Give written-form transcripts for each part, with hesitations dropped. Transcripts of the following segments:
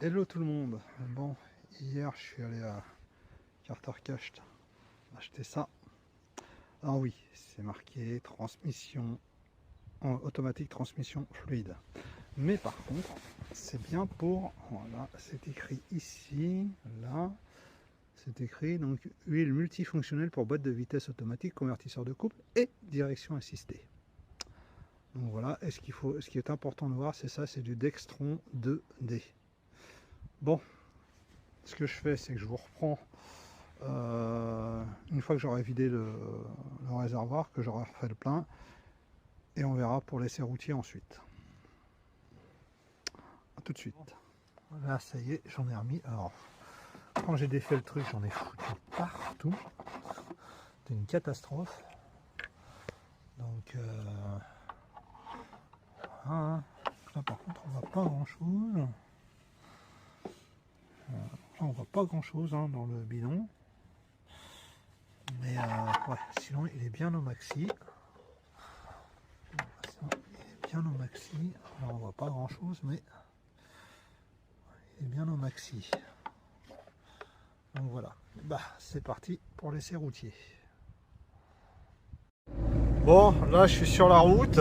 Hello tout le monde. Bon, hier je suis allé à Carter Cash acheter ça. Ah oui, c'est marqué transmission automatique, transmission fluide. Mais par contre, c'est bien pour, voilà, c'est écrit ici, là, c'est écrit donc huile multifonctionnelle pour boîte de vitesse automatique, convertisseur de couple et direction assistée. Donc voilà, et ce qui est important de voir, c'est ça, c'est du Dextron 2D. Bon, ce que je fais, c'est que je vous reprends une fois que j'aurai vidé le réservoir, que j'aurai refait le plein, et on verra pour les serroutiers ensuite. A tout de suite. Là, ça y est, j'en ai remis. Alors, quand j'ai défait le truc, j'en ai foutu partout. C'était une catastrophe. Donc, là, par contre, on voit pas grand chose. Là, on voit pas grand chose dans le bidon. Mais ouais, sinon, il est bien au maxi. Il est bien au maxi. Alors, on voit pas grand chose, mais il est bien au maxi. Donc voilà, bah c'est parti pour les serroutiers. Bon, là je suis sur la route.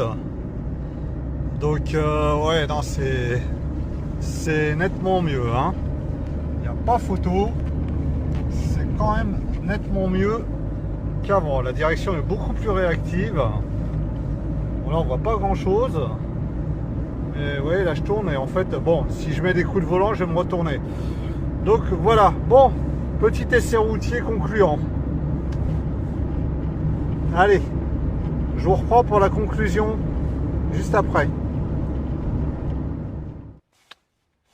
Donc ouais, non, c'est nettement mieux, hein. Il n'y a pas photo. C'est quand même nettement mieux qu'avant. La direction est beaucoup plus réactive. Bon, là on voit pas grand chose. Mais ouais, là je tourne et en fait, bon, si je mets des coups de volant, je vais me retourner. Donc voilà, bon, petit essai routier concluant. Allez, je vous reprends pour la conclusion juste après.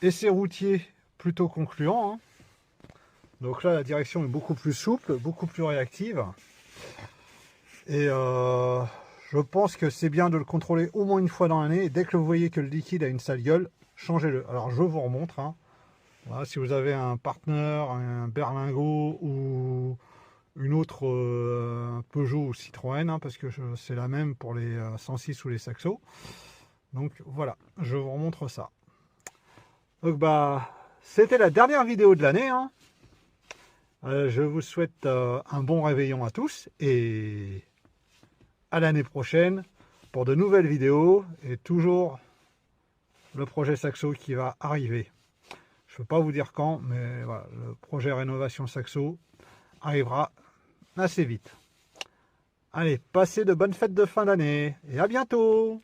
Essai routier plutôt concluant, hein. Donc là, la direction est beaucoup plus souple, beaucoup plus réactive. Et je pense que c'est bien de le contrôler au moins une fois dans l'année. Et dès que vous voyez que le liquide a une sale gueule, changez-le. Alors je vous remontre, hein. Voilà, si vous avez un Partner, un Berlingot ou une autre Peugeot ou Citroën, hein, parce que c'est la même pour les 106 ou les Saxo. Donc voilà, je vous remontre ça. Donc bah, c'était la dernière vidéo de l'année, hein. Je vous souhaite un bon réveillon à tous et à l'année prochaine pour de nouvelles vidéos et toujours le projet Saxo qui va arriver. Je ne peux pas vous dire quand, mais voilà, le projet rénovation Saxo arrivera assez vite. Allez, passez de bonnes fêtes de fin d'année et à bientôt!